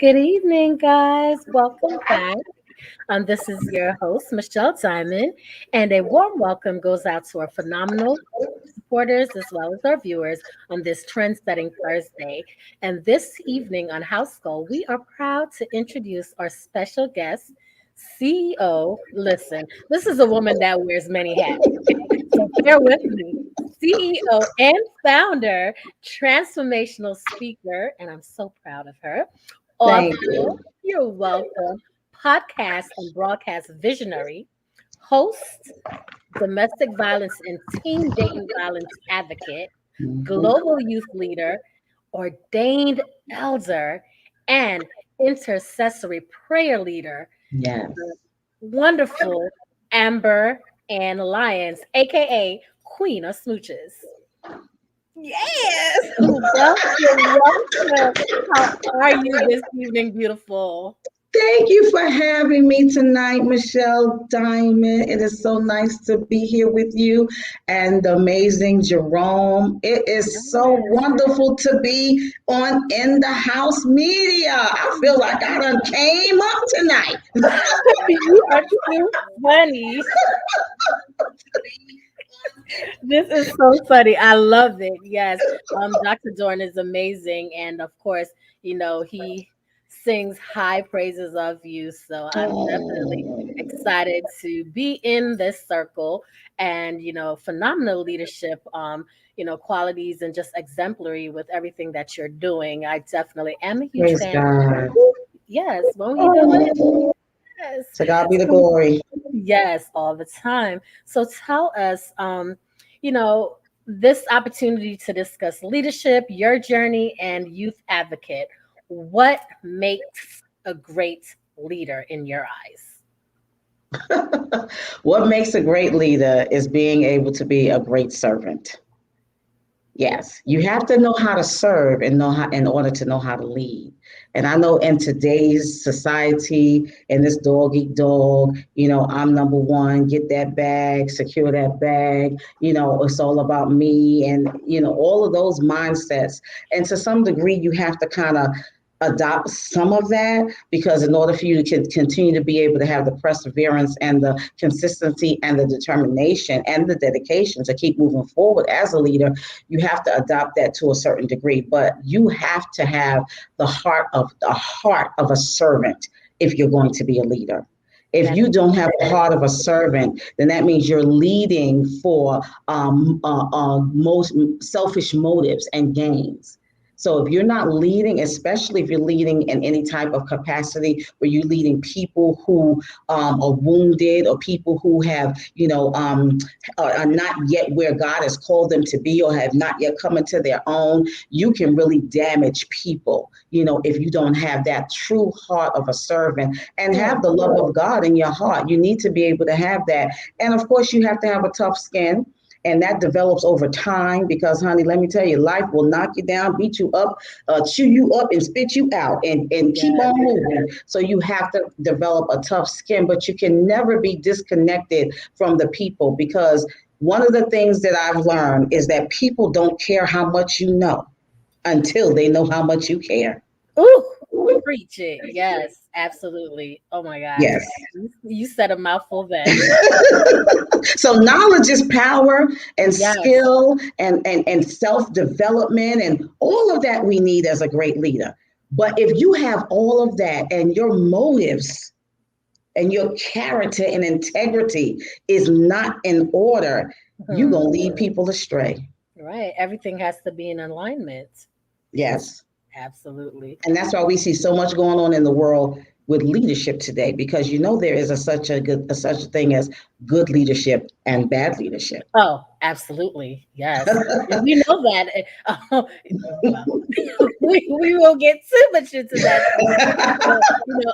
Good evening, guys. Welcome back. This is your host, Michelle Diamond, and a warm welcome goes out to our phenomenal supporters as well as our viewers on this trend setting Thursday. And this evening on House Call, we are proud to introduce our special guest, CEO. Listen, this is a woman that wears many hats, so bear with me. CEO and founder, transformational speaker, and I'm so proud of her. Thank Author, you. you're welcome. Podcast and broadcast visionary, host, domestic violence and teen dating violence advocate, Mhm. global youth leader, ordained elder, and intercessory prayer leader, Yes. wonderful Amber Ann Lyons, aka Queen of Smooches. Yes, welcome. How are you this evening, beautiful? Thank you for having me tonight, Michelle Diamond. It is so nice to be here with you and the amazing Jerome. It is so Yes. wonderful to be on In the House Media. I feel like I done came up tonight. You are too funny. This is so funny. I love it. Yes. Dr. Dorn is amazing. And of course, he sings high praises of you. So I'm definitely Oh, excited to be in this circle and, phenomenal leadership, qualities and just exemplary with everything that you're doing. I definitely am a huge praise fan. God. Yes. Won't you do it? Oh, Yes. to God be the So glory. yes, all the time. So tell us, you know, this opportunity to discuss leadership, your journey, and youth advocate. What makes a great leader in your eyes? What makes a great leader is being able to be a great servant. Yes, you have to know how to serve and know how in order to know how to lead. And I know in today's society, in this dog eat dog, I'm number one, get that bag, secure that bag, it's all about me and all of those mindsets. And to some degree, you have to kind of adopt some of that because in order for you to continue to be able to have the perseverance and the consistency and the determination and the dedication to keep moving forward as a leader, you have to adopt that to a certain degree, but you have to have the heart of a servant if you're going to be a leader. If That you don't have the heart of a servant, then that means you're leading for most selfish motives and gains. So if you're not leading, especially if you're leading in any type of capacity where you're leading people who are wounded or people who have, are not yet where God has called them to be or have not yet come into their own, you can really damage people, if you don't have that true heart of a servant and mm, have the love of God in your heart. You need to be able to have that. And of course, you have to have a tough skin. And that develops over time because, honey, let me tell you, life will knock you down, beat you up, chew you up, and spit you out, and keep yes, on moving. So you have to develop a tough skin, but you can never be disconnected from the people because one of the things that I've learned is that people don't care how much you know until they know how much you care. ooh, preach it. Yes, absolutely. Oh my gosh, Yes. you said a mouthful then. So knowledge is power and Yes. skill and self-development and all of that we need as a great leader. But if you have all of that and your motives and your character and integrity is not in order, you're Mhm. going to lead people astray. Right. Everything has to be in alignment. Yes. Absolutely. And that's why we see so much going on in the world with leadership today, because there is such a thing as good leadership and bad leadership. Oh, absolutely. Yes. And we know that. Well, we will get too much into that. But,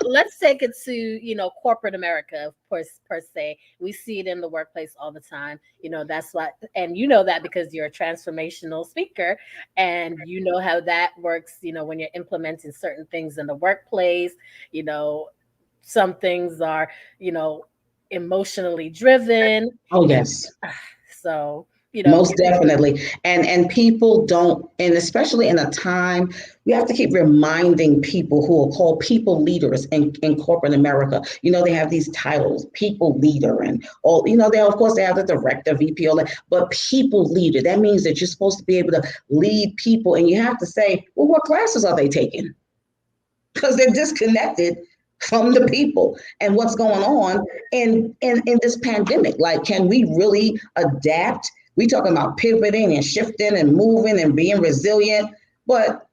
let's take it to, corporate America, of course, per se. We see it in the workplace all the time. That's why, and you know that because you're a transformational speaker and you know how that works, when you're implementing certain things in the workplace, you know, some things are, emotionally driven. Oh And yes. so, you know. Most definitely. And people don't, and especially in a time, we have to keep reminding people who are called people leaders in corporate America. You know, they have these titles, people leader and all, you know, they of course they have the director, VP, all that, but people leader, that means that you're supposed to be able to lead people. And you have to say, well, what classes are they taking? Because they're disconnected from the people and what's going on in this pandemic. Like, can we really adapt? We talking about pivoting and shifting and moving and being resilient, but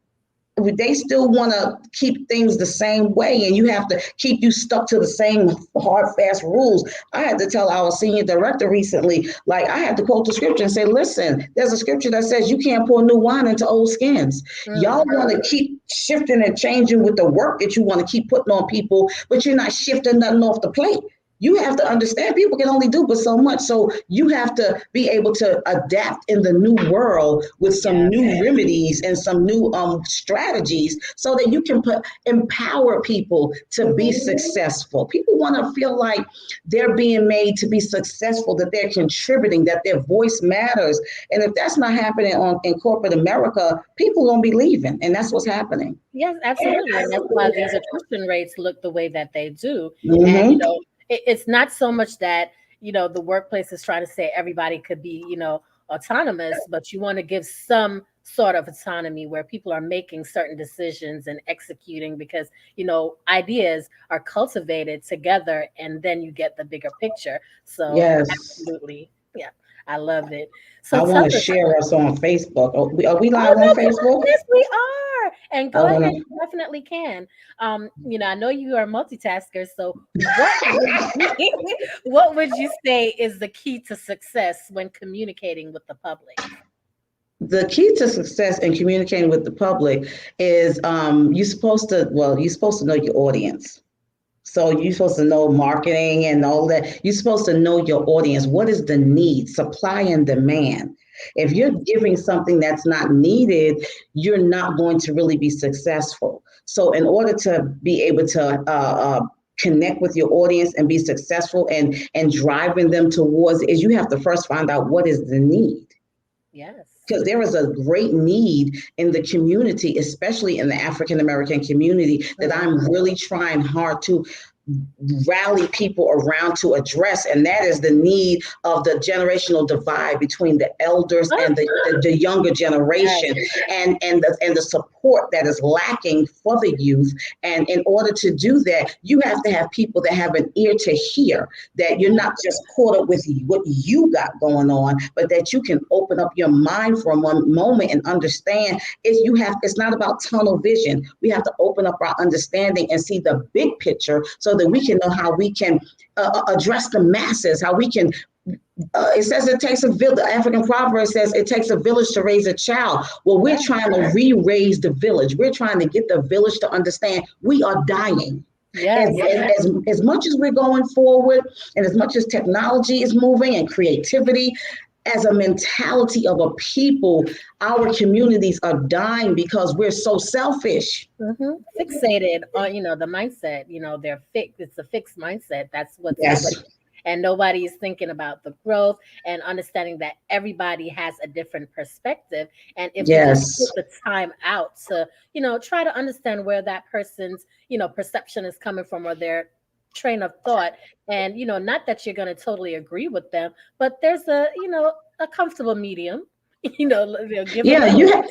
they still want to keep things the same way, and you have to keep you stuck to the same hard fast rules. I had to tell our senior director recently, like, I had to quote the scripture and say, listen, there's a scripture that says you can't pour new wine into old skins. Y'all Mm. want to keep shifting and changing with the work that you want to keep putting on people, but you're not shifting nothing off the plate. You have to understand people can only do but so much. So you have to be able to adapt in the new world with some Yes. new remedies and some new strategies so that you can empower people to be successful. People want to feel like they're being made to be successful, that they're contributing, that their voice matters. And if that's not happening in corporate America, people won't be leaving. And that's what's happening. Yes, absolutely. And that's why these attrition rates look the way that they do. And, Mm-hmm. it's not so much that, the workplace is trying to say everybody could be, autonomous, but you want to give some sort of autonomy where people are making certain decisions and executing because, ideas are cultivated together and then you get the bigger picture. So, Yes. absolutely. Yeah, I love it. So, I tell want to us. share us on Facebook. Are we Oh live on my goodness, Facebook? yes, we are. And I go want ahead, to. you definitely can. I know you are multitaskers, so what would what would you say is the key to success when communicating with the public? The key to success in communicating with the public is you're supposed to know your audience. So you're supposed to know marketing and all that. You're supposed to know your audience. What is the need, supply and demand? If you're giving something that's not needed, you're not going to really be successful. So in order to be able to connect with your audience and be successful and driving them towards is you have to first find out what is the need, Yes. because there is a great need in the community, especially in the African American community, that I'm Mhm. really trying hard to rally people around to address, and that is the need of the generational divide between the elders Ah, and the younger yes. generation, and the support that is lacking for the youth. And in order to do that, you have to have people that have an ear to hear, that you're not just caught up with what you got going on, but that you can open up your mind for a moment and understand it's not about tunnel vision. We have to open up our understanding and see the big picture so that we can know how we can address the masses, how we can it says it takes a village. The African proverb says it takes a village to raise a child. Well, we're Yes. trying to re-raise the village. We're trying to get the village to understand we are dying. As, Yes. as much as we're going forward and as much as technology is moving and creativity, as a mentality of a people, our communities are dying because we're so selfish. Fixated on, the mindset, they're fixed. It's a fixed mindset. That's what's happening. Yes, And nobody is thinking about the growth and understanding that everybody has a different perspective. And if you just yes. put the time out to, try to understand where that person's, perception is coming from or their train of thought. And, not that you're going to totally agree with them, but there's a comfortable medium, give a Yeah, middle.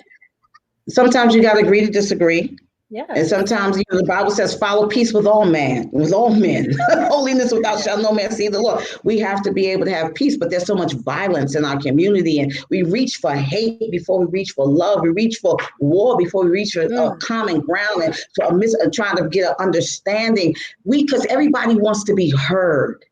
sometimes you got to agree to disagree. And Yes. sometimes the Bible says, follow peace with all men. Holiness without shall no man see the Lord. We have to be able to have peace, but there's so much violence in our community, and we reach for hate before we reach for love. We reach for war before we reach for Mm. common ground and trying to get an understanding. Because everybody wants to be heard.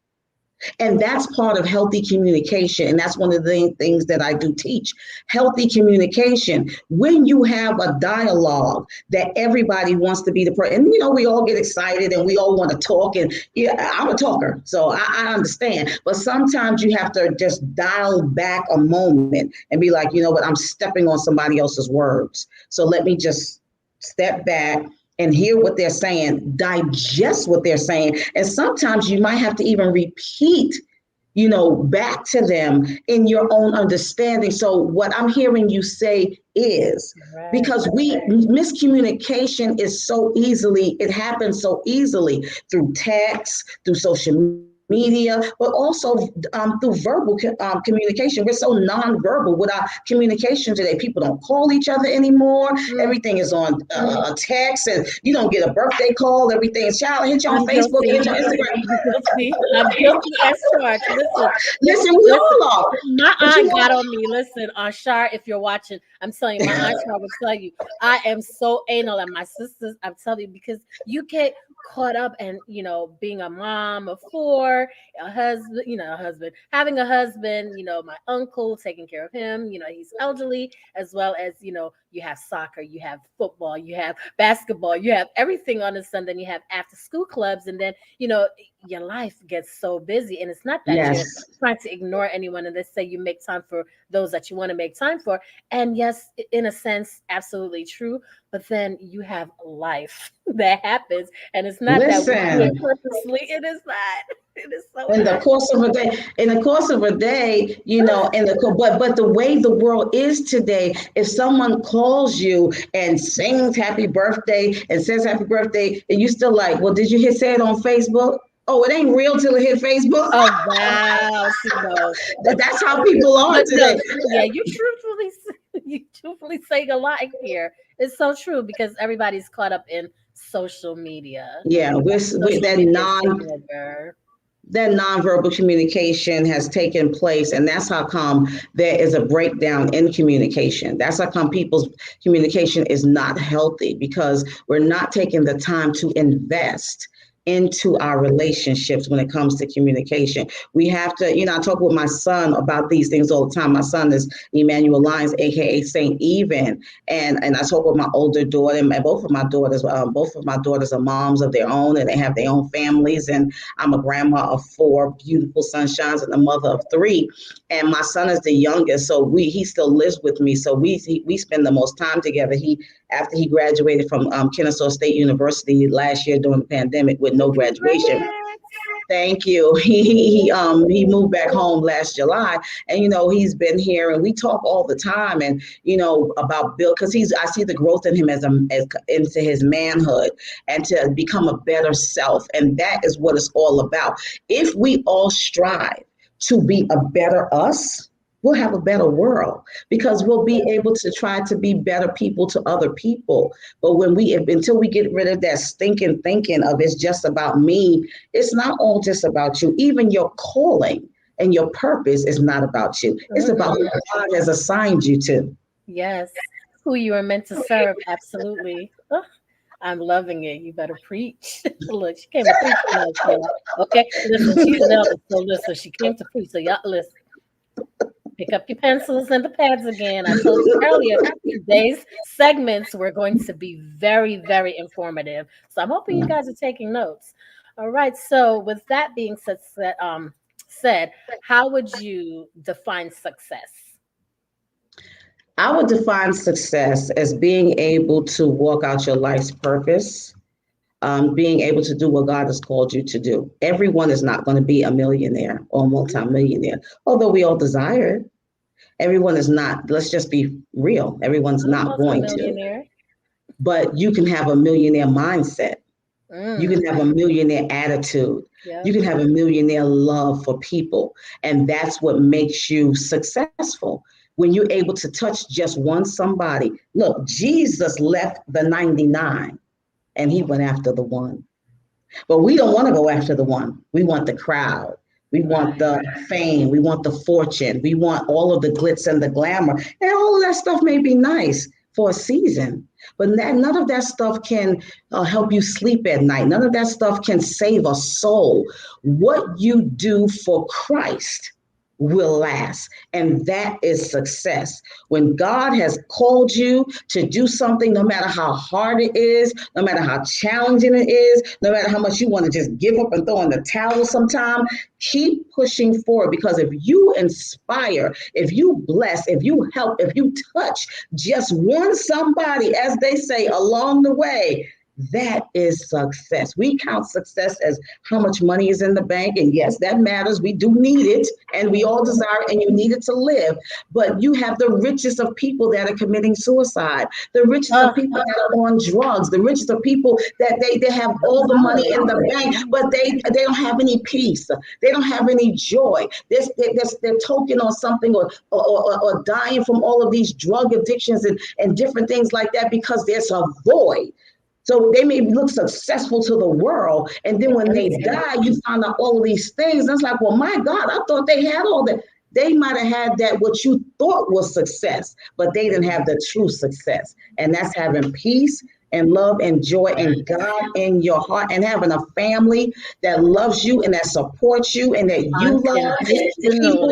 And that's part of healthy communication. And that's one of the things that I do teach, healthy communication. When you have a dialogue that everybody wants to be the person, and we all get excited and we all want to talk. And yeah, I'm a talker, so I understand. But sometimes you have to just dial back a moment and be like, you know what, I'm stepping on somebody else's words. So let me just step back and hear what they're saying, digest what they're saying. And sometimes you might have to even repeat back to them in your own understanding. So what I'm hearing you say is, Right. because miscommunication is it happens so easily through text, through social media, but also through verbal communication. We're so nonverbal with our communication today. People don't call each other anymore. Mm, Everything is on a text, and you don't get a birthday call. Everything is child. Hit you on I'm Facebook, hit guilty. you on Instagram. I'm guilty. I'm guilty as charged. Listen, Listen, we listen. all are. My But you aunt know, got on me. Listen, Aunt Shar, if you're watching, I'm telling you, my aunt Shar will tell you, I am so anal, and my sisters, I'm telling you, because you get caught up in, being a mom of four, a husband, having a husband, my uncle taking care of him, he's elderly, as well as, you have soccer, you have football, you have basketball, you have everything on the Sunday, then you have after school clubs, and then, your life gets so busy. And it's not that you're yes, trying to ignore anyone, and let's say you make time for those that you want to make time for. And yes, in a sense, absolutely true. But then you have life that happens, and it's not that we do it listen. purposely. It is not. It is so In the not. course of a day, but the way the world is today, if someone calls you and sings happy birthday and says happy birthday, and you still like, well, did you say it on Facebook? Oh, it ain't real till it hit Facebook. Oh wow! See, no, That's how people are but no, today. yeah, you truthfully, you truthfully saying a lot here. It's so true because everybody's caught up in social media. Yeah, with Social media is taking over. that nonverbal communication has taken place, and that's how come there is a breakdown in communication. That's how come people's communication is not healthy, because we're not taking the time to invest into our relationships when it comes to communication. We have to, I talk with my son about these things all the time. My son is Emmanuel Lyons, aka Saint Even, and I talk with my older daughter, and both of my daughters are moms of their own, and they have their own families, and I'm a grandma of four beautiful sunshines and a mother of three. And my son is the youngest, so he still lives with me. So we spend the most time together. After he graduated from Kennesaw State University last year during the pandemic with no graduation. Congrats. Thank you. He moved back home last July, and he's been here, and we talk all the time, and about Bill, because I see the growth in him as into his manhood and to become a better self, and that is what it's all about. If we all strive to be a better us, we'll have a better world, because we'll be able to try to be better people to other people. But until we get rid of that stinking thinking of it's just about me, it's not all just about you. Even your calling and your purpose is not about you. It's about who Mm-mm. God has assigned you to. Yes, who you are meant to serve. Absolutely. Oh, I'm loving it. You better preach. Look, she came to preach tonight, y'all. Okay, listen, she's an elder, so listen, she came to preach. So y'all listen. Pick up your pencils and the pads again. I told you earlier, today's segments were going to be very, very informative. So I'm hoping you guys are taking notes. All right. So with that being said, how would you define success? I would define success as being able to walk out your life's purpose, being able to do what God has called you to do. Everyone is not going to be a millionaire or multimillionaire, although we all desire it. Everyone is not. Let's just be real. Everyone's I'm not almost a going to. millionaire. But you can have a millionaire mindset. You Mm, can have a millionaire attitude. You yep. can have a millionaire love for people. And that's what makes you successful. When you're able to touch just one somebody. Look, Jesus left the 99 and he went after the one. But we don't want to go after the one. We want the crowd. We want Right. the fame. We want the fortune. We want all of the glitz and the glamour. And all of that stuff may be nice for a season, but none of that stuff can help you sleep at night. None of that stuff can save a soul. What you do for Christ will last. And that is success. When God has called you to do something, no matter how hard it is, no matter how challenging it is, no matter how much you want to just give up and throw in the towel sometime, keep pushing forward, because if you inspire, if you bless, if you help, if you touch just one somebody, as they say, along the way, That is success. We count success as how much money is in the bank. And yes, that matters. We do need it and we all desire it and you need it to live. But you have the richest of people that are committing suicide, the richest of Oh, people that are on drugs, the richest of people that they have all the money in the bank, but they don't have any peace. They don't have any joy. They're token on something or dying from all of these drug addictions and different things like that because there's a void. So they may look successful to the world, and then when they die, you find out all of these things. And it's like, well, my God, I thought they had all that. They might have had that what you thought was success, but they didn't have the true success. And that's having peace and love and joy and God in your heart and having a family that loves you and that supports you and that you love, people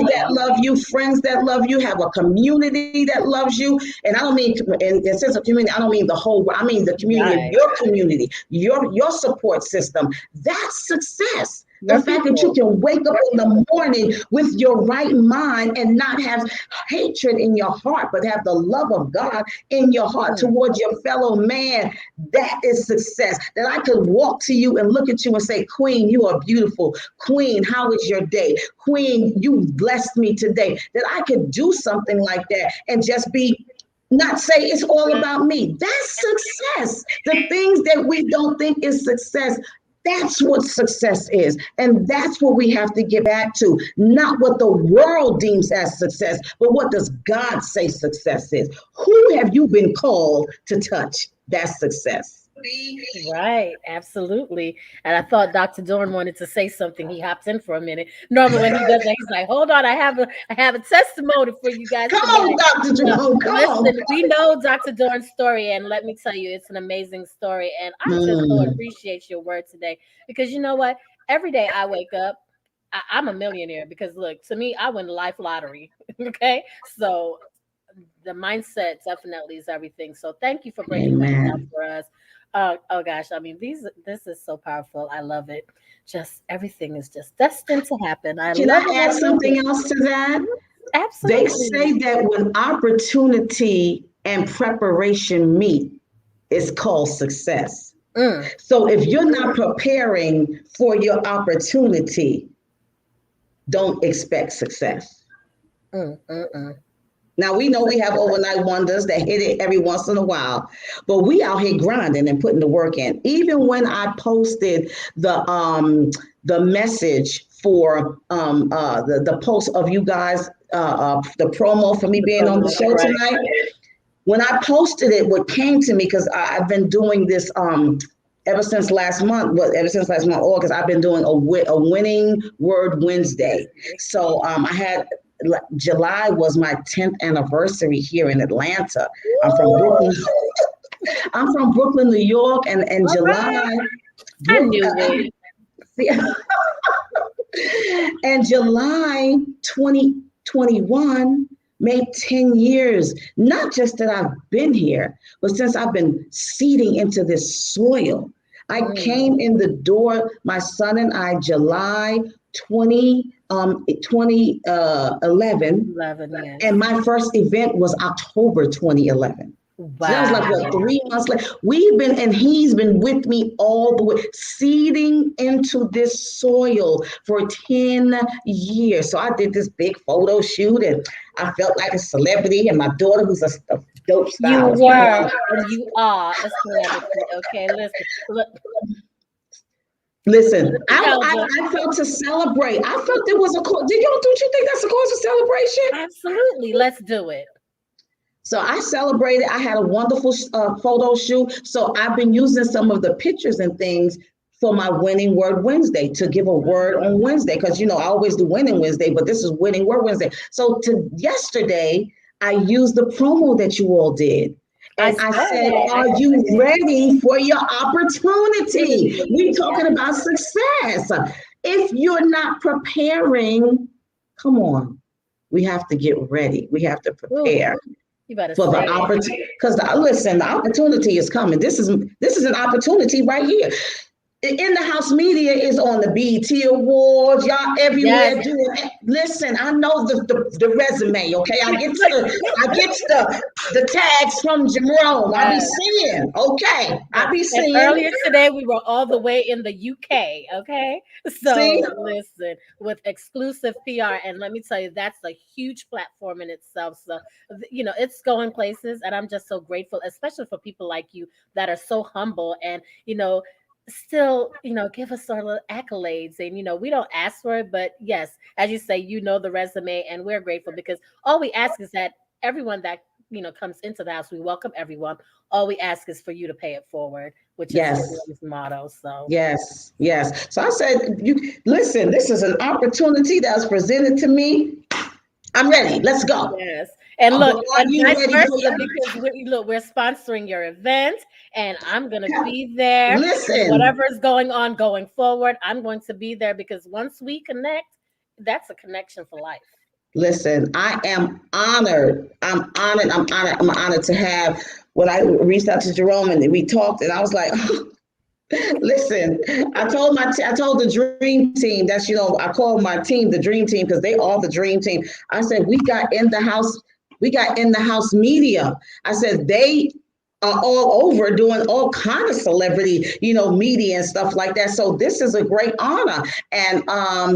that unconditionally. love you, friends that love you, have a community that loves you. And I don't mean in the sense of community, I don't mean the whole, I mean the community of Right. your community, your support system. That's success. The Your fact that you people. can wake up in the morning with your right mind and not have hatred in your heart, but have the love of God in your heart Mm. towards your fellow man, that is success. That I could walk to you and look at you and say, Queen, you are beautiful. Queen, how is your day? Queen, you blessed me today. That I could do something like that and just be not say it's all about me. That's success. The things that we don't think is success, that's what success is. And that's what we have to get back to. Not what the world deems as success, but what does God say success is? Who have you been called to touch? That's success. Right, absolutely. And I thought Dr. Dorn wanted to say something. He hops in for a minute. Normally, when he does that, he's like, "Hold on, I have a testimony for you guys Come on, tonight." Dr. Jerome, come on. Listen, we know Dr. Dorn's story, and let me tell you, it's an amazing story. And I just so Mm, appreciate your word today because you know what? Every day I wake up, I'm a millionaire because look, to me, I win the life lottery. Okay, so the mindset definitely is everything. So thank you for breaking that down amen. for us. Oh gosh, I mean this is so powerful. I love it. Just everything is just destined to happen. I Can love I it. add I love something it. else to that? They Absolutely. say that when opportunity and preparation meet, it's called success. Mm, So if you're not preparing for your opportunity, don't expect success. mm. Now we know we have overnight wonders that hit it every once in a while, but we out here grinding and putting the work in. Even when I posted the message for the post of you guys the promo for me The being on the promo, show right? tonight, when I posted it, what came to me because I've been doing this ever since last month. Well, ever since last month, August, I've been doing a winning word Wednesday. So I had July was my 10th anniversary here in Atlanta. I'm from Brooklyn. Woo! I'm from Brooklyn, New York, and All July, right. I Brook, knew it. and July 2021 made 10 years. Not just that I've been here, but since I've been seeding into this soil. I Mm, came in the door, my son and I, July 2011, 11, yes. and my first event was October 2011. So that was like what, Wow. 3 months later. We've been, and he's been with me all the way, seeding into this soil for 10 years. So I did this big photo shoot and I felt like a celebrity. And my daughter, who's a dope You stylist, come were on. and you are a celebrity. Okay, listen. Look, Listen, Elder. I felt to celebrate. I felt there was a cause. Don't you think that's a cause of celebration? Absolutely. Let's do it. So I celebrated. I had a wonderful photo shoot. So I've been using some of the pictures and things for my Winning Word Wednesday to give a word on Wednesday because I always do Winning Wednesday, but this is Winning Word Wednesday. So to yesterday, I used the promo that you all did. I And I saw said, that. are you ready for your opportunity? We Opportunity. talking about success. If you're not preparing, come on. We have to get ready. We have to Ooh, prepare you better for the say it. opportunity because listen, the opportunity is coming. This is an opportunity right here. In the House Media is on the BET Awards. Y'all Yes. everywhere doing it. Listen, I know the resume, okay? I get the tags from Jerome. I be Yes. seeing, okay. Yes. I be And seeing. earlier today, we were all the way in the UK. Okay. See? So listen, with exclusive PR. And let me tell you, that's a huge platform in itself. So, it's going places. And I'm just so grateful, especially for people like you that are so humble and, still, give us our little accolades. And, we don't ask for it. But yes, as you say, the resume. And we're grateful because all we ask is that everyone that, comes into the house, we welcome everyone. All we ask is for you to pay it forward, which is Yes. Jerome's motto. So Yes. Yes. So I said, you listen, this is an opportunity that's presented to me. I'm ready. Let's go. yes, and But look, are and you vice ready for versa your because we're sponsoring your event, and I'm gonna be there. listen? Whatever is going on going forward, I'm going to be there because once we connect, that's a connection for life. Listen, I am honored. I'm honored. I'm honored. I'm honored to have when I reached out to Jerome and we talked, and I was like, listen, I told the dream team, I call my team the dream team because they are the dream team. I said, we got in the house media. I said they are all over doing all kind of celebrity, media and stuff like that. So this is a great honor. And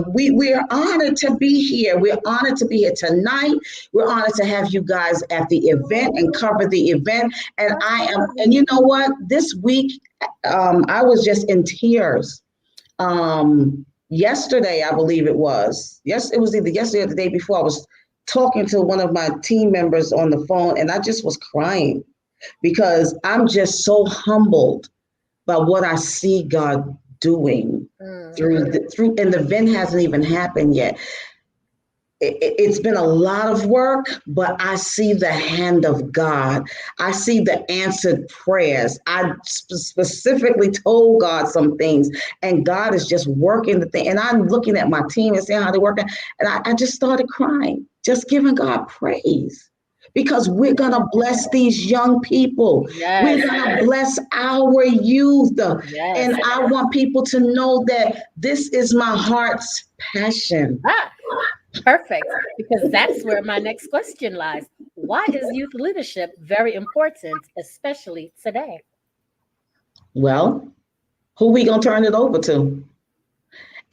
we're honored to be here. We're honored to be here tonight. We're honored to have you guys at the event and cover the event. And you know what? This week, I was just in tears. Yesterday, I believe it was. Yes, it was either yesterday or the day before. I was talking to one of my team members on the phone, and I just was crying because I'm just so humbled by what I see God doing and the event hasn't even happened yet. It's been a lot of work, but I see the hand of God. I see the answered prayers. I specifically told God some things, and God is just working the thing. And I'm looking at my team and seeing how they're working, and I just started crying, just giving God praise. Because we're going to bless these young people. Yes, We're going to bless our youth. yes. And I want people to know that this is my heart's passion. Ah, perfect. Because that's where my next question lies. Why is youth leadership very important, especially today? Well, who we gonna turn it over to?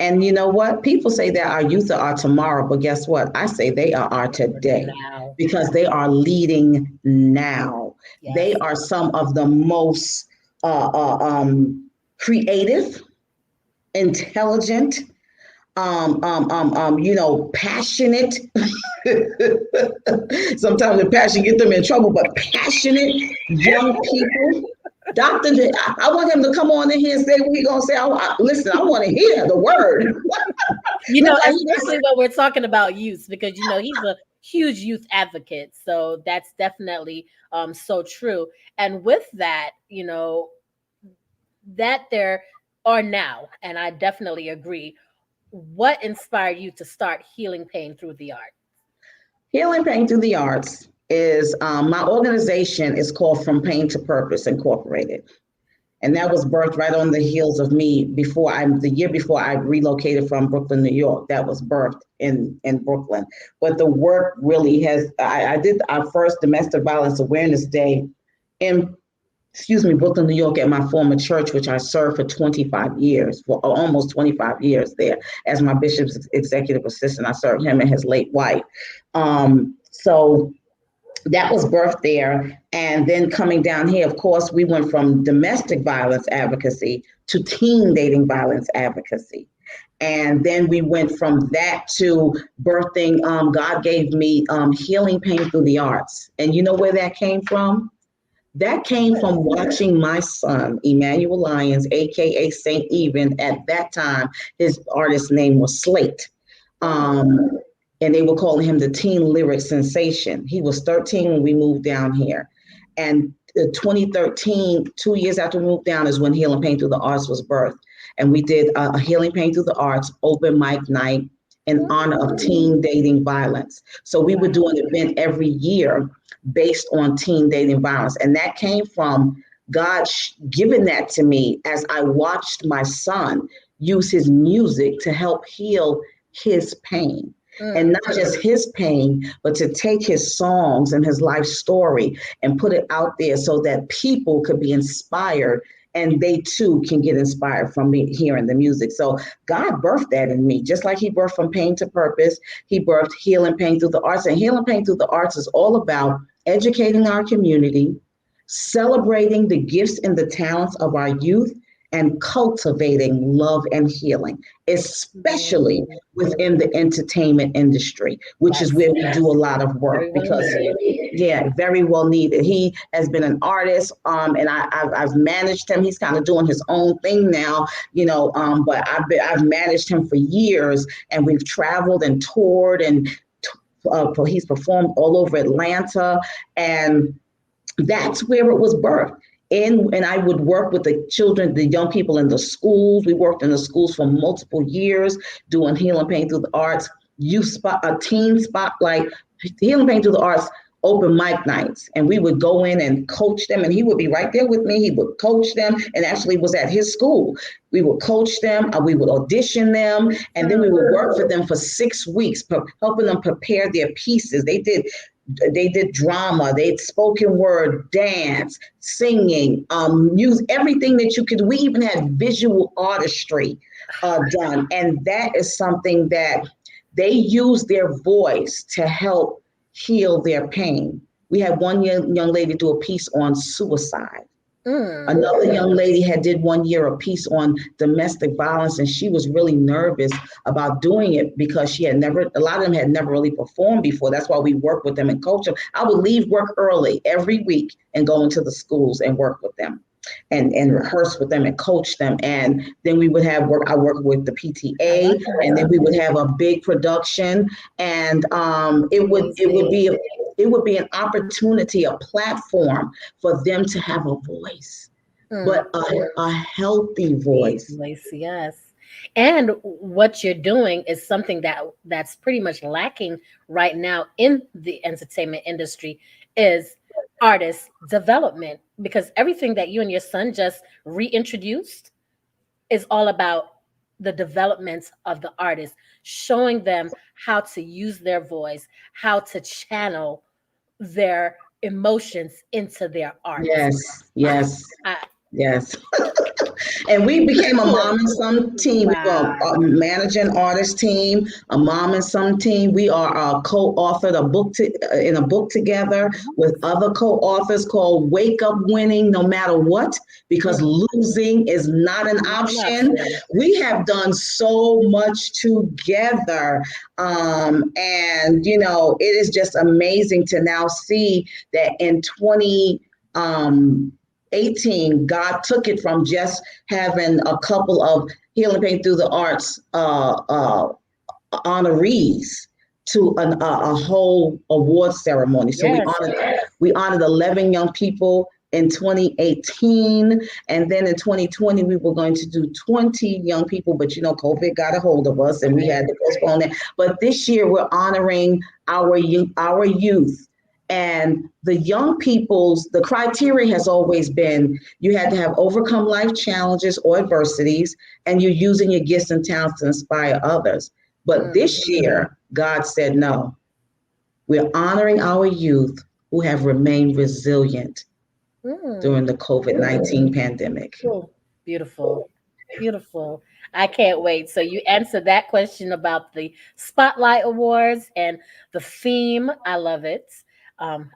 And you know what? People say that our youth are our tomorrow, but guess what? I say they are our today Now, because they are leading now. They yes. are some of the most creative, intelligent, passionate. Sometimes the passion get them in trouble, but passionate young people. I want him to come on in here and say what he gonna say. Listen, I want to hear the word. Look like he Especially when we're talking about youth, because he's a huge youth advocate. So that's definitely so true. And with that, that there are now, and I definitely agree. What inspired you to start healing pain through the art? Healing Pain Through the Arts is my organization is called From Pain to Purpose Incorporated. And that was birthed right on the heels of me the year before I relocated from Brooklyn, New York. That was birthed in Brooklyn. But the work really I did our first domestic violence awareness day in, Brooklyn, New York at my former church, which I served for 25 years, for almost 25 years there as my bishop's executive assistant. I served him and his late wife. So that was birthed there. And then coming down here, of course, we went from domestic violence advocacy to teen dating violence advocacy. And then we went from that to birthing. God gave me healing pain through the arts. And you know where that came from? That came from watching my son, Emmanuel Lyons, aka Saint Even. At that time, his artist name was Slate. And they were calling him the teen lyric sensation. He was 13 when we moved down here. And 2013, 2 years after we moved down, is when Healing Pain Through the Arts was birthed. And we did a Healing Pain Through the Arts open mic night in honor of teen dating violence. So we would do an event every year based on teen dating violence. And that came from God given that to me as I watched my son use his music to help heal his pain. And Mm. not just his pain, but to take his songs and his life story and put it out there so that people could be inspired and they too can get inspired from me hearing the music. So God birthed that in me, just like he birthed from pain to purpose. He birthed healing pain through the arts, and healing pain through the arts is all about educating our community, celebrating the gifts and the talents of our youth, and cultivating love and healing, especially Mm. within the entertainment industry, which is Yes, where we do a lot of work very well because, needed. yeah, very well needed. He has been an artist, and I've managed him. He's kind of doing his own thing now, but I've managed him for years, and we've traveled and toured, and he's performed all over Atlanta, and that's where it was birthed. And I would work with the children, the young people in the schools. We worked in the schools for multiple years, doing healing pain through the arts, a teen spotlight, healing pain through the arts, open mic nights. And we would go in and coach them, and he would be right there with me. He would coach them, and actually was at his school. We would coach them, we would audition them, and then we would work for them for 6 weeks, helping them prepare their pieces. They did drama, they did spoken word, dance, singing, music, everything that you could. We even had visual artistry done. And that is something that they use their voice to help heal their pain. We had one young lady do a piece on suicide. Mm. Another young lady had did 1 year a piece on domestic violence, and she was really nervous about doing it because a lot of them had never really performed before. That's why we work with them and coach them. I would leave work early every week and go into the schools and work with them and rehearse with them and coach them. And then we would have work. I work with the I PTA, like and then that. we would have a big production, and Amazing. it would be an opportunity, a platform for them to have a voice, Mm. but a healthy The voice. voice, yes. And what you're doing is something that's pretty much lacking right now in the entertainment industry is artist development, because everything that you and your son just reintroduced is all about the development of the artist, showing them how to use their voice, how to channel their emotions into their art. Yes, yes, I, yes. And we became a mom and son team. We were a wow. managing artist team, a mom and son team. We are co-authored in a book together with other co-authors called "Wake Up Winning No Matter What," because Mm, losing is not an not an option. option. We have done so much together, and it is just amazing to now see that in 2018, God took it from just having a couple of healing pain through the arts honorees to a whole award ceremony. So Yes. we honored 11 young people in 2018, and then in 2020 we were going to do 20 young people, but COVID got a hold of us and we Right. had to postpone it. But this year we're honoring our youth. And the young people's, the criteria has always been you had to have overcome life challenges or adversities, and you're using your gifts and talents to inspire others. But Mm, this year, God said, no, we're honoring our youth who have remained resilient mm. during the COVID-19 pandemic. Oh, beautiful. Beautiful. I can't wait. So you answered that question about the Spotlight Awards and the theme. I love it.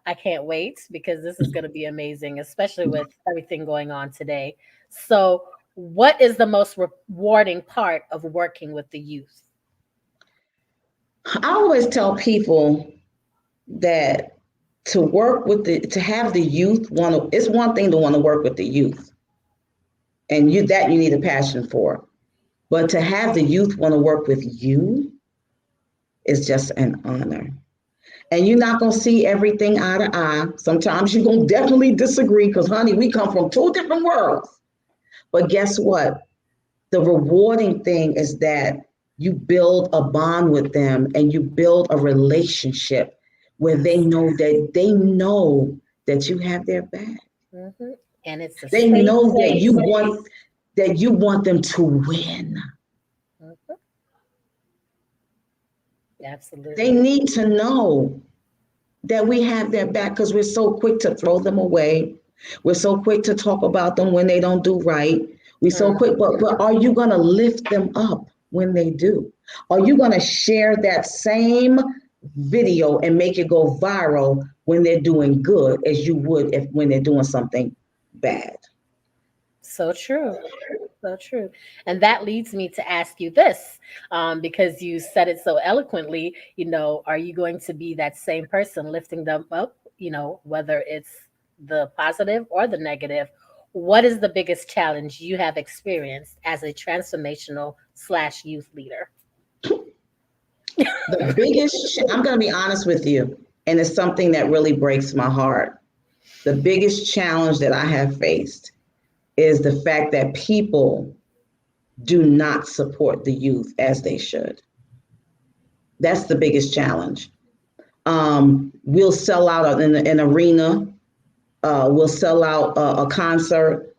I can't wait because this is going to be amazing, especially with everything going on today. So, what is the most rewarding part of working with the youth? I always tell people that to have the youth it's one thing to want to work with the youth, and you need a passion for. But to have the youth want to work with you is just an honor. And you're not going to see everything eye to eye. Sometimes you're going to definitely disagree because, honey, we come from two different worlds. But guess what? The rewarding thing is that you build a bond with them and you build a relationship where they Yes. know that you have their back. Hmm. And it's a They safe know place. that you want them to win. Mhm. They Absolutely. need to know that we have their back because we're so quick to throw them away. We're so quick to talk about them when they don't do right. We're so Mm. quick, but are you going to lift them up when they do? Are you going to share that same video and make it go viral when they're doing good as you would if when they're doing something bad? So true. So true. And that leads me to ask you this, because you said it so eloquently. Are you going to be that same person lifting them up, whether it's the positive or the negative? What is the biggest challenge you have experienced as a transformational slash youth leader? I'm going to be honest with you, and it's something that really breaks my heart. The biggest challenge that I have faced is the fact that people do not support the youth as they should. That's the biggest challenge. We'll sell out an arena, we'll sell out a concert,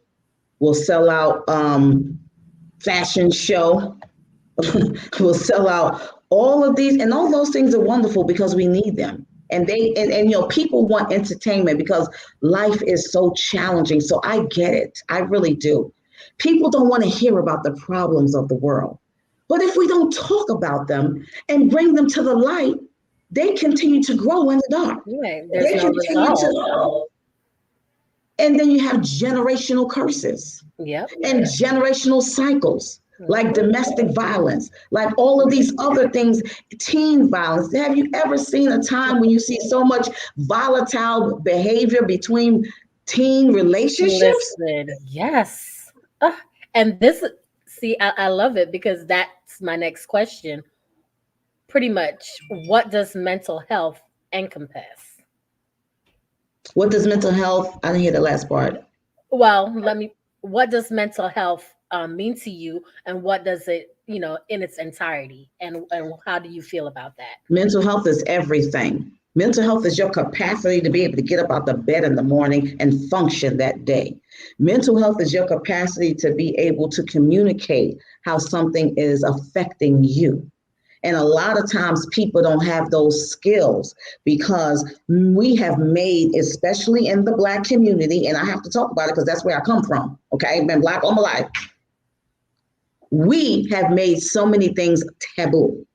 we'll sell out fashion show, we'll sell out all of these, and all those things are wonderful because we need them. And people want entertainment because life is so challenging. So I get it. I really do. People don't want to hear about the problems of the world. But if we don't talk about them and bring them to the light, they continue to grow in the dark. Right. There's They no continue resolve. to, and then you have generational curses Yep. and generational cycles like Hmm. domestic violence, like all of these other things, teen violence. Have you ever seen a time when you see so much volatile behavior between teen relationships? Listen, yes. Ah, and this, see, I love it because that's my next question. Pretty much, what does mental health encompass? What does mental health? I didn't hear the last part. Well, what does mental health mean to you, and what does it, in its entirety, and how do you feel about that? Mental health is everything. Mental health is your capacity to be able to get up out the bed in the morning and function that day. Mental health is your capacity to be able to communicate how something is affecting you. And a lot of times people don't have those skills because we have made, especially in the Black community, and I have to talk about it because that's where I come from. Okay, I've been Black all my life. We have made so many things taboo.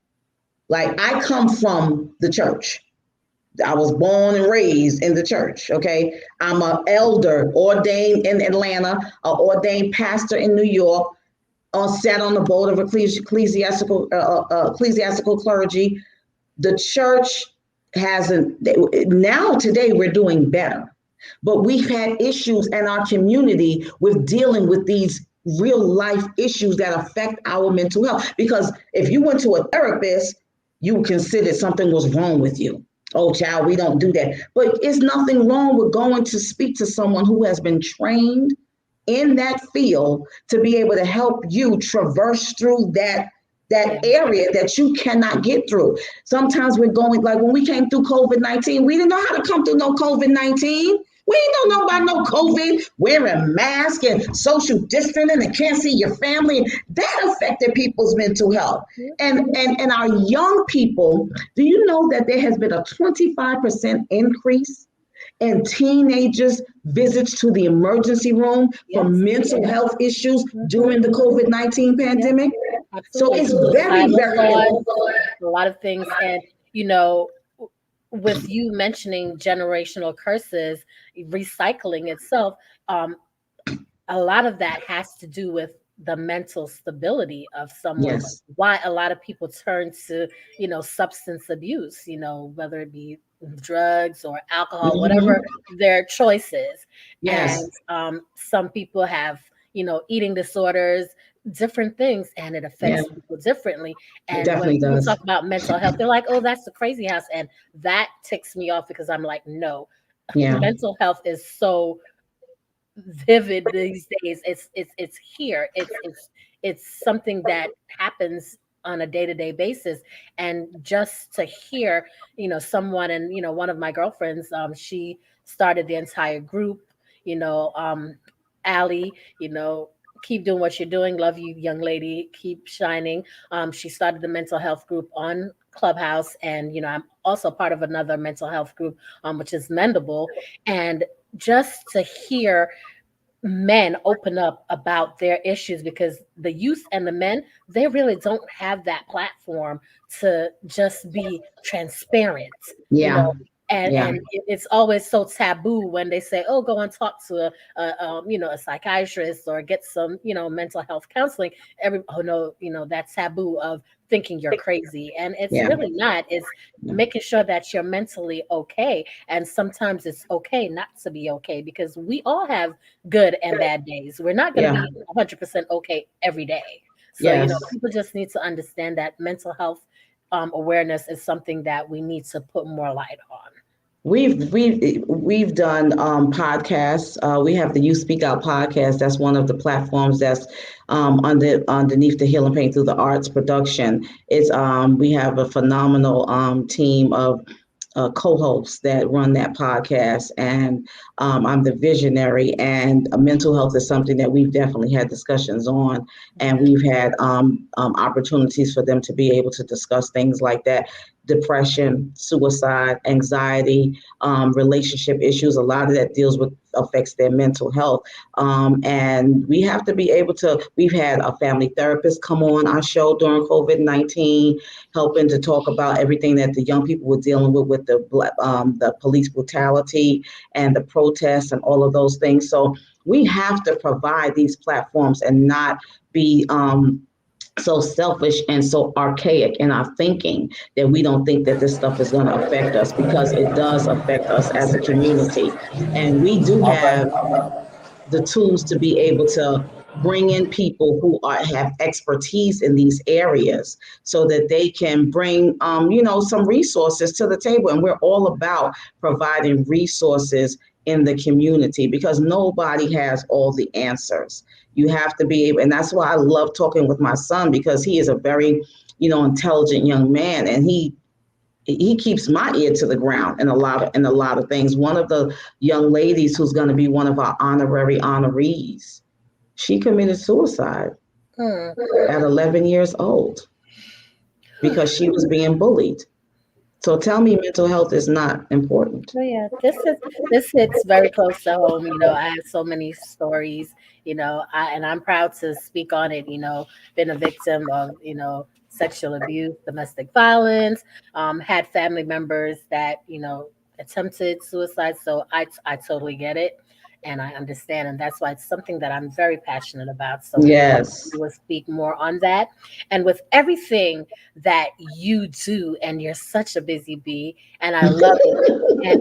Like I come from the church. I was born and raised in the church. Okay, I'm an elder ordained in Atlanta, an ordained pastor in New York. Sat on the board of ecclesiastical clergy. The church hasn't. Now today we're doing better, but we've had issues in our community with dealing with these real life issues that affect our mental health. Because if you went to a therapist, you would consider something was wrong with you. Oh, child, we don't do that. But it's nothing wrong with going to speak to someone who has been trained in that field to be able to help you traverse through that Yeah. area that you cannot get through. Sometimes we're going, like when we came through COVID-19, we didn't know how to come through no COVID-19. We ain't know about no COVID, wearing masks and social distancing and can't see your family. That affected people's mental health. Yeah. And our young people, do you know that there has been a 25% increase in teenagers' visits to the emergency room for Yes. mental health issues Hmm. during the COVID-19 Yeah. pandemic? So Absolutely. it's very, Suicidal very thoughts, important. a lot of things. And, you know, with you mentioning generational curses, recycling itself, um, a lot of that has to do with the mental stability of someone. Yes. Why a lot of people turn to, substance abuse, whether it be drugs or alcohol, Hmm. whatever their choices. Yes, And some people have, eating disorders, different things, and it yeah, affects people differently. it And when definitely people does. talk about mental health, they're like, oh, that's the crazy house. And that ticks me off because I'm like, no, Yeah, mental health is so vivid these days. It's here. It's something that happens on a day-to-day basis. And just to hear, someone, and one of my girlfriends, she started the entire group, you know, Allie, keep doing what you're doing. Love you, young lady. Keep shining. She started the mental health group on Clubhouse, and I'm also part of another mental health group, which is Mendable. And just to hear men open up about their issues, because the youth and the men, they really don't have that platform to just be transparent, you Yeah, know and yeah, it's always so taboo when they say, oh, go and talk to a psychiatrist or get some mental health counseling. Oh no, that's taboo of thinking you're crazy, and it's yeah, really not. It's yeah, making sure that you're mentally okay, and sometimes it's okay not to be okay, because we all have good and bad days. We're not going to yeah. be 100% okay every day. So, Yes. people just need to understand that mental health awareness is something that we need to put more light on. We've done podcasts. We have the You Speak Out podcast. That's one of the platforms that's underneath the Healing Pain Through the Arts production. It's we have a phenomenal team of co-hosts that run that podcast, and I'm the visionary. And mental health is something that we've definitely had discussions on, and Yeah. we've had opportunities for them to be able to discuss things like that: depression, suicide, anxiety, relationship issues. A lot of that deals with affects their mental health. And we have to be able to. We've had a family therapist come on our show during COVID-19, helping to talk about everything that the young people were dealing with the police brutality and the protests and all of those things. So we have to provide these platforms and not be so selfish and so archaic in our thinking that we don't think that this stuff is going to affect us, because it does affect us as a community. And we do have the tools to be able to bring in people who have expertise in these areas, so that they can bring some resources to the table. And we're all about providing resources in the community, because nobody has all the answers. You have to be able, and that's why I love talking with my son, because he is a very intelligent young man, and he keeps my ear to the ground in a lot of things. One of the young ladies who's going to be one of our honorary honorees, she committed suicide Hmm. at 11 years old because she was being bullied. So tell me mental health is not important. So yeah, this hits very close to home. I have so many stories. I'm proud to speak on it. Been a victim of sexual abuse, domestic violence. Had family members that attempted suicide. So I totally get it, and I understand, and that's why it's something that I'm very passionate about. So maybe Yes. you will speak more on that, and with everything that you do, and you're such a busy bee, and I love it,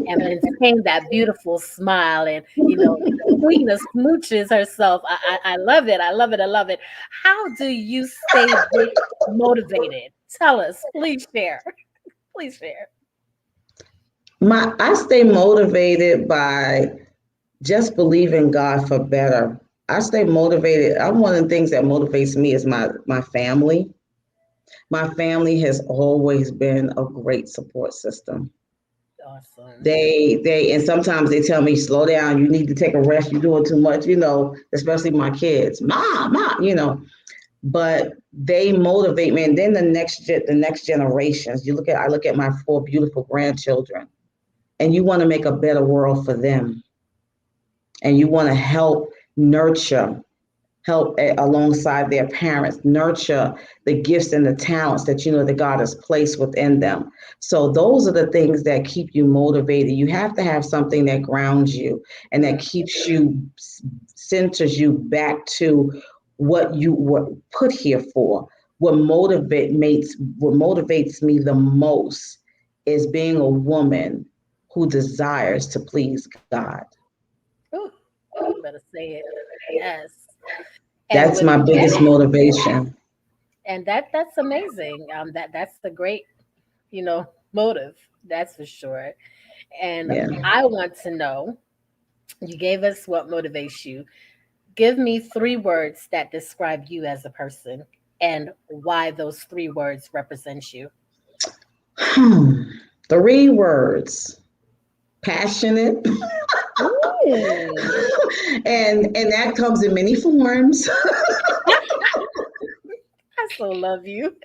and maintain that beautiful smile, and the queen of smooches herself. I love it. I love it. I love it. How do you stay this motivated? Tell us, please share. Please share. I stay motivated by just believing God for better. I stay motivated. I'm one of the things that motivates me is my family. My family has always been a great support system. Awesome. They and sometimes they tell me, slow down, you need to take a rest, you're doing too much, especially my kids. Mom. But they motivate me. And then the next generations, I look at my four beautiful grandchildren, and you want to make a better world for them. And you want to help alongside their parents, nurture the gifts and the talents that that God has placed within them. So those are the things that keep you motivated. You have to have something that grounds you and that Mm, keeps you, centers you back to what you were put here for. What motivates me the most is being a woman who desires to please God. ooh, you better say it. Yes. And That's with my biggest motivation. that's amazing. That's a great, motive. That's for sure. And Yeah. I want to know, you gave us what motivates you. Give me three words that describe you as a person, and why those three words represent you. Hmm. Three words: passionate, Mm. And that comes in many forms. I so love you.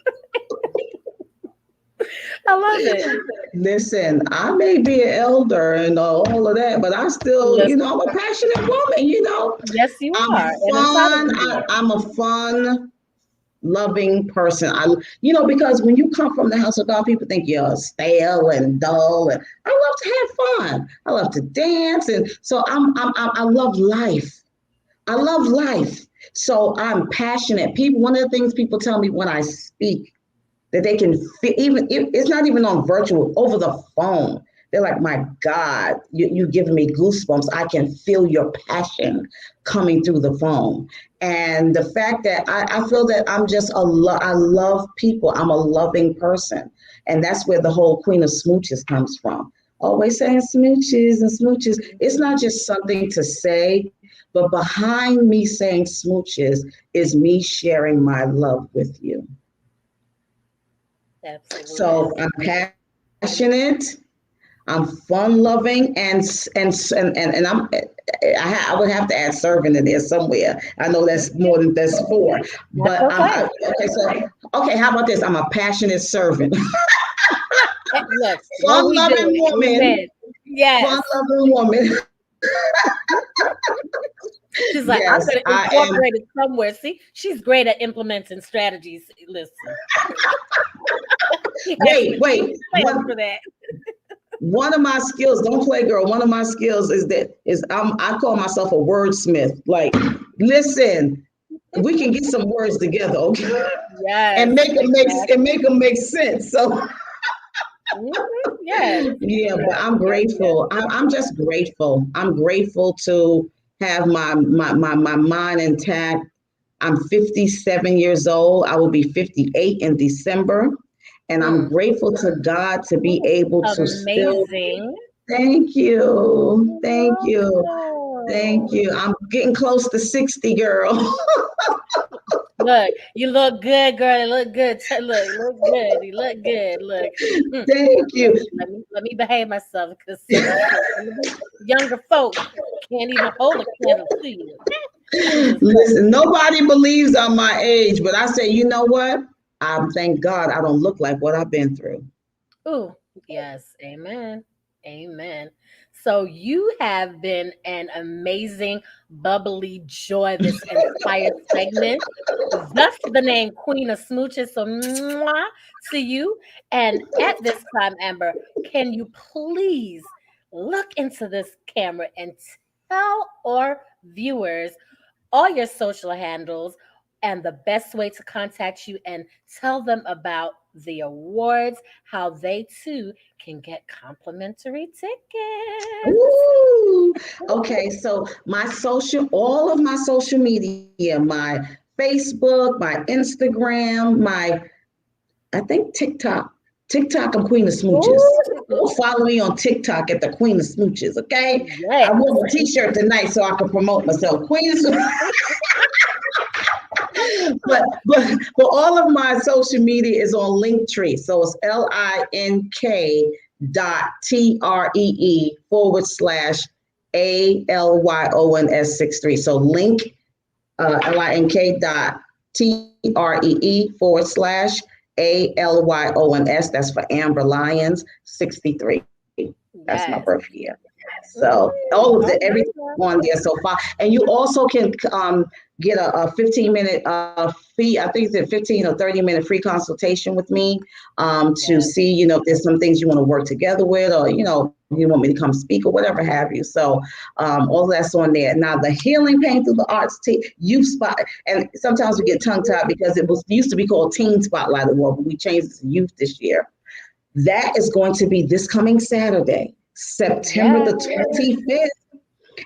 I love it. Listen, I may be an elder and all of that, but I still, Listen, I'm a passionate woman. yes, you I'm are, and entitled fun. to be it. I'm a fun, loving person. Because when you come from the house of God, people think you're stale and dull. And I love to have fun. I love to dance, and so I love life. I love life. So I'm passionate. People. One of the things people tell me when I speak that they can feel, even it's not even on virtual, over the phone. They're like, my God, you giving me goosebumps. I can feel your passion coming through the phone. And the fact that I feel that I'm just I love people. I'm a loving person. And that's where the whole Queen of Smooches comes from. Always saying smooches and smooches. It's not just something to say, but behind me saying smooches is me sharing my love with you. Absolutely. So I'm passionate, I'm fun loving, and I would have to add serving in there somewhere. I know that's more than that's four, That's but okay. okay. So okay, how about this? I'm a passionate servant, Look, won't fun he do loving it? woman, Amen. Yes. fun loving woman. She's like, I'm Yes, going to I am. incorporate it somewhere. See, she's great at implementing strategies. Listen, she has Wait. strategic plans for that. One of my skills, don't play girl, one of my skills is I call myself a wordsmith. Like, listen, we can get some words together, okay? And Yes, make exactly. them make sense. So Yes, yeah, but yes, I'm yes, yes. grateful. I'm just grateful. I'm grateful to have my mind intact. I'm 57 years old. I will be 58 in December. And I'm Mm. grateful to God to be able to still. Amazing. Thank you. You're Thank you. Thank welcome. you. I'm getting close to 60, girl. Look, you look good, girl. You look good. Look, you look good. You look good. Look. Thank you. Let me behave myself because some of these younger folks can't even hold a candle to you. I'm just saying. Listen, nobody believes I'm my age, but I say, you know what? Thank God I don't look like what I've been through. Ooh, yes, amen. Amen. So you have been an amazing, bubbly joy this entire segment. Thus the name Queen of Smooches. So mwah to you. And at this time, Amber, can you please look into this camera and tell our viewers all your social handles and the best way to contact you and tell them about the awards, how they too can get complimentary tickets. Ooh. Okay, so all of my social media, my Facebook, my Instagram, I think TikTok. TikTok, I'm Queen of Smooches. Go Ooh, follow me on TikTok at the Queen of Smooches, okay? I yes. wore a t-shirt tonight so I can promote myself. Queen of but all of my social media is on Linktree. So it's LINK.TREE /ALYONS 63. So LINK.TREE /ALYONS. That's for Amber Lyons 63. That's my Yes. birth year. So all Ooh, of all the right everything now. on there so far, and you also can get a 15-minute fee. I think it's a 15 or 30-minute free consultation with me to Yes. see if there's some things you want to work together with, or you want me to come speak or whatever have you. So all that's on there. Now the healing pain through the arts youth spot, and sometimes we get tongue tied because it used to be called Teen Spotlight Award, but we changed it to youth this year. That is going to be this coming Saturday, September Yes. the 25th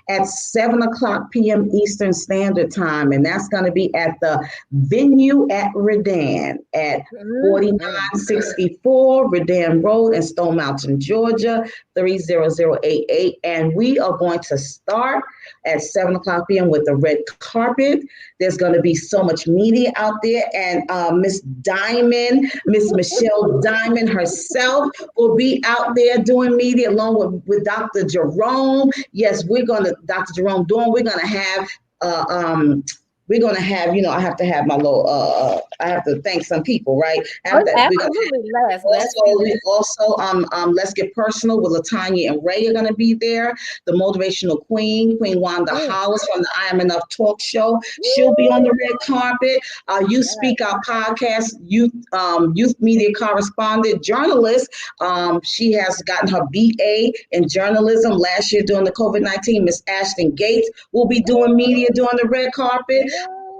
at 7 o'clock p.m. Eastern Standard Time. And that's going to be at the venue at Redan at Mhm. 4964 Redan Road in Stone Mountain, Georgia, 30088. And we are going to start at 7 o'clock p.m. with the red carpet. There's going to be so much media out there. And Miss Michelle Diamond herself will be out there doing media along with Dr. Jerome. Yes, we're going to, Dr. Jerome doing, uh, um, we're going to have, I have to have my little, I have to thank some people, right? Oh, After we're going to absolutely. Let's do we that. also, Let's Get Personal with Latanya and Ray are going to be there. The motivational Queen Wanda Mm. Howes from the I Am Enough talk show. She'll be on the Woo! red carpet. You Yes. Speak Out podcast, youth media correspondent, journalist. She has gotten her BA in journalism last year during the COVID-19. Miss Ashton Gates will be doing media during the red carpet.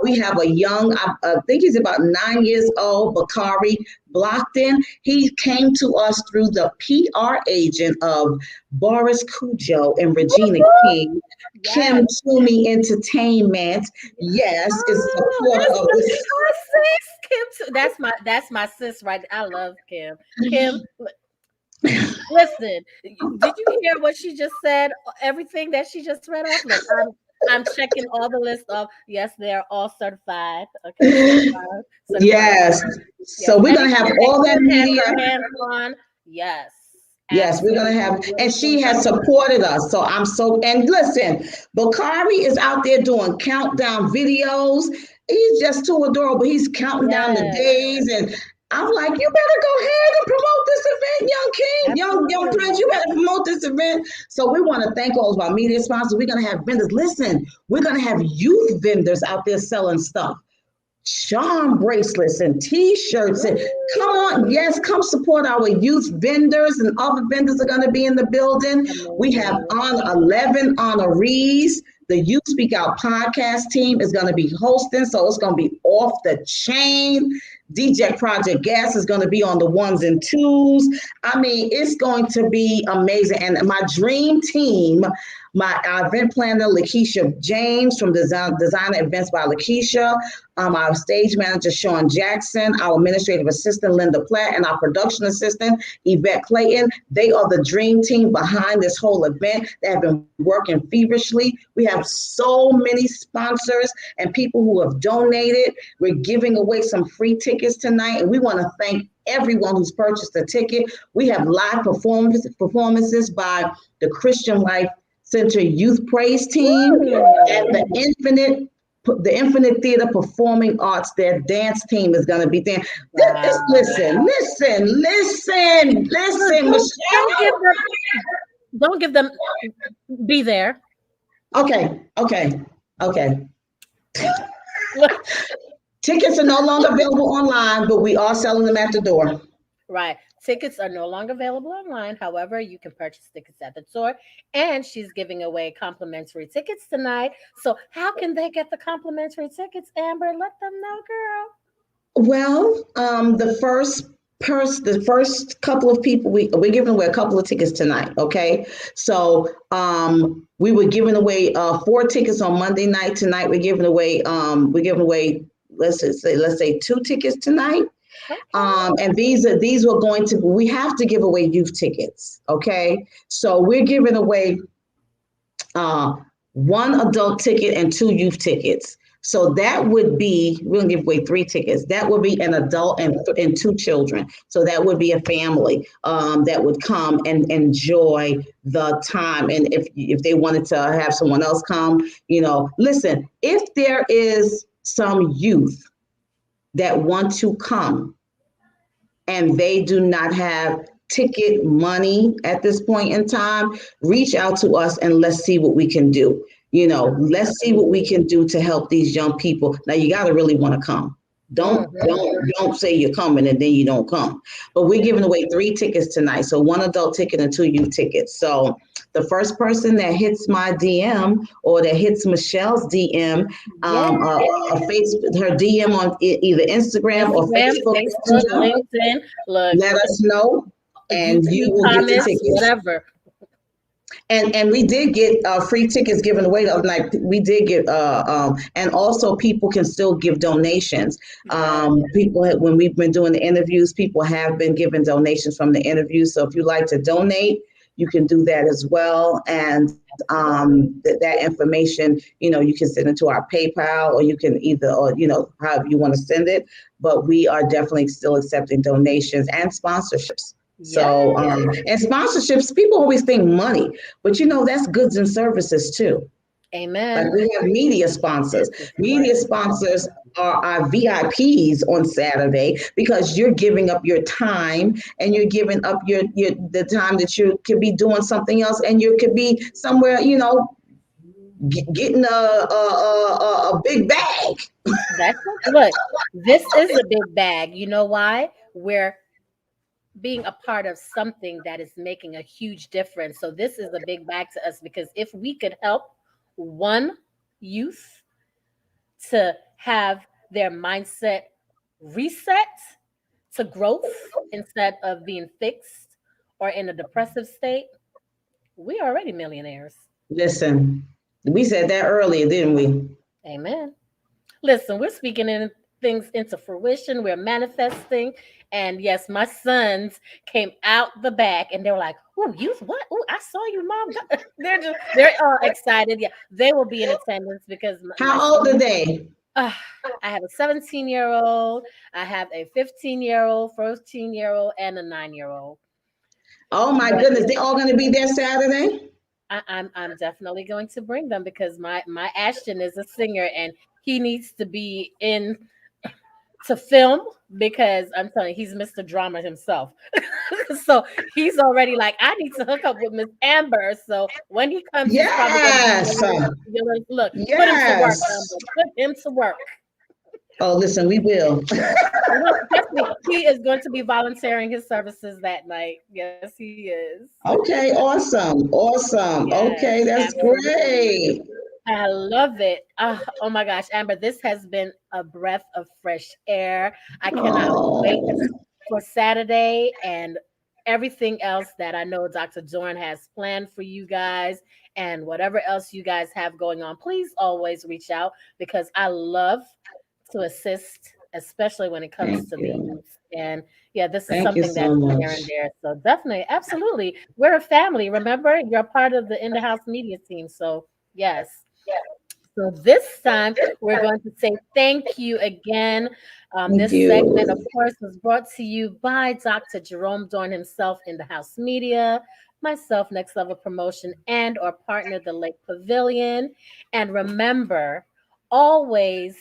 We have a young, I think he's about 9 years old, Bakari Blockton. He came to us through the PR agent of Boris Cujo and Regina King. Yes. Kim Toomey Entertainment, yes, is a Oh, supporter that's of this. my sis, Kim. That's my sis, right? I love Kim. Kim, listen. Did you hear what she just said? Everything that she just read off. Look, I'm checking all the list off. Yes, they are all certified. Okay, certified. Yes. Yes, So we're gonna have anything that all that Kim has media. her hands on. Yes, Yes, we're gonna absolutely. have, and We'll she bring has her. supported us. So I'm so, and listen, Bakari is out there doing countdown videos. He's just too adorable. He's counting down the Yes, days, and I'm like, you better go ahead and promote this event, young king, young absolutely. prince. You better promote this event. So we want to thank all of our media sponsors. We're gonna have vendors. Listen, we're gonna have youth vendors out there selling stuff, charm bracelets and t-shirts, and come on, yes, come support our youth vendors, and other vendors are going to be in the building. We have Amazing. on 11 honorees. The Youth Speak Out podcast team is going to be hosting, so it's going to be off the chain. DJ Project Gas is going to be on the ones and twos. I mean, it's going to be amazing. And my dream team, my event planner, Lakeisha James from Designer Events by Lakeisha, our stage manager, Sean Jackson, our administrative assistant, Linda Platt, and our production assistant, Yvette Clayton. They are the dream team behind this whole event. They have been working feverishly. We have so many sponsors and people who have donated. We're giving away some free tickets tonight, and we want to thank everyone who's purchased a ticket. We have live performances by the Christian Life Center Youth Praise Team and the Infinite Theater Performing Arts. Their dance team is going to be there. Wow. Look, Listen, don't give Michelle. them. Don't give them. Be there. Okay. Look, Tickets are no longer available online, but we are selling them at the door. right. Tickets are no longer available online. However, you can purchase tickets at the store, and she's giving away complimentary tickets tonight. So, how can they get the complimentary tickets, Amber? Let them know, girl. Well, the first couple of people, we're giving away a couple of tickets tonight. Okay, so we were giving away 4 tickets on Monday night. Tonight we're giving away let's say 2 tickets tonight. Okay. And these were going to, we have to give away youth tickets. Okay, so we're giving away uh, 1 adult ticket and 2 youth tickets. So that would be, we're gonna give away 3 tickets. That would be an adult and 2 children. So that would be a family that would come and enjoy the time. And if they wanted to have someone else come, listen, if there is some youth that want to come and they do not have ticket money at this point in time, reach out to us and let's see what we can do. Let's see what we can do to help these young people. Now you got to really want to come. Don't Mhm. don't say you're coming and then you don't come. But we're giving away 3 tickets tonight. So 1 adult ticket and 2 youth tickets. So the first person that hits my DM or that hits Michelle's DM, Yeah. her DM on either Instagram or Instagram, Facebook Facebook, Messenger, LinkedIn. Look, let us know, and you YouTube will get the comments, tickets. whatever. And we did get free tickets given away the other night. We did get and also people can still give donations. Yeah. When we've been doing the interviews, people have been giving donations from the interviews. So if you like to donate, you can do that as well. And Absolutely. that information, you can send it to our PayPal, or you can however you want to send it. But we are definitely still accepting donations and sponsorships. Yes. So, and sponsorships, people always think money, but that's goods and services too. Like Amen. we have media sponsors. This is Media right. sponsors are our VIPs on Saturday because you're giving up your time and you're giving up your the time that you could be doing something else and you could be somewhere, getting a big bag. That's it. Look, this is a big bag. You know why? We're being a part of something that is making a huge difference. So this is a big bag to us because if we could help one youth to have their mindset reset to growth instead of being fixed or in a depressive state, we are already millionaires. Listen, we said that earlier, didn't we? Amen. Listen, we're speaking in things into fruition. We're manifesting. And yes, my sons came out the back and they were like, "Oh, you what? Oh, I saw you, mom." They're all excited. Yeah, they will be in attendance because my How old are son. they? Uh, I have a 17-year-old. I have a 15-year-old, 14-year-old, and a 9-year-old. Oh my But goodness, they all going to be there Saturday? I'm definitely going to bring them because my Ashton is a singer and he needs to be in to film because I'm telling you, he's Mr. Drama himself. So he's already like, I need to hook up with Miss Amber. So when he comes, he's probably going to be Yes. yelling, look, put him to work, Yes. Amber. Put him to work. Oh, listen, we will. Trust me, he is going to be volunteering his services that night. Yes, he is. Okay, awesome. Awesome. Yes, Okay, that's absolutely. great. I love it. Oh my gosh, Amber, this has been a breath of fresh air. I cannot wait Oh, for Saturday and everything else that I know Dr. Dorn has planned for you guys and whatever else you guys have going on. Please always reach out because I love to assist, especially when it comes thank to the you. youth. And yeah, this is Thank you something so that's near and much. dear. So definitely, absolutely. We're a family. Remember, you're part of the In the House media team. So yes. So this time we're going to say thank you again. Thank This segment, of you. course, was brought to you by Dr. Jerome Dorn himself in the House Media, myself, Next Level Promotion, and our partner, the Lake Pavilion. And remember, always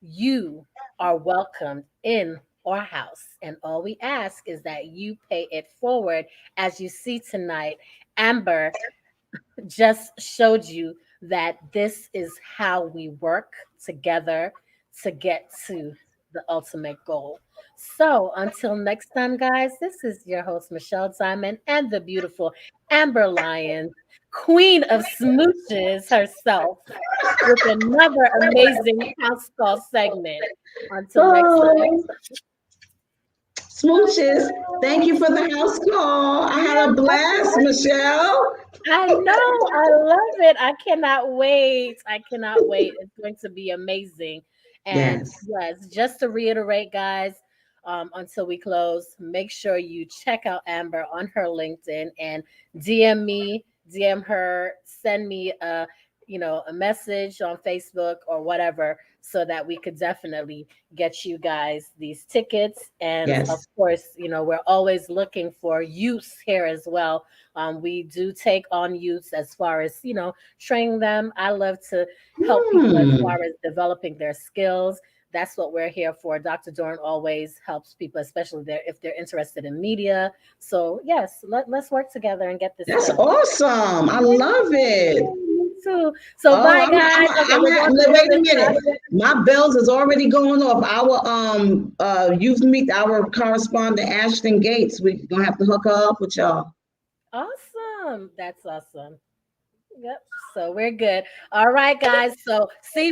you are welcomed in our house. And all we ask is that you pay it forward. As you see tonight, Amber just showed you that this is how we work together to get to the ultimate goal. So until next time, guys, this is your host, Michelle Diamond, and the beautiful Amber Lyons, queen of smooches herself, with another amazing house call segment. Until next time. Oh, smooches. Thank you for the house call. I had a blast, Michelle. I know. I love it. I cannot wait. I cannot wait. It's going to be amazing. And Yes. yes, just to reiterate, guys, until we close, make sure you check out Amber on her LinkedIn and DM me, DM her, send me a message on Facebook or whatever, so that we could definitely get you guys these tickets. And of Yes. course, we're always looking for youth here as well. We do take on youths as far as, training them. I love to help people as far Hmm. as developing their skills. That's what we're here for. Dr. Dorn always helps people, especially if they're interested in media. So, yes, let's work together and get this That's done. awesome. I Yeah, love it. me too. So, Oh, bye, guys. Okay, we're going to kill wait a this minute. time. My bells is already going off. Our youth meet our correspondent Ashton Gates. We gonna have to hook her up with y'all. Awesome. That's awesome. Yep. So we're good. All right, guys. So see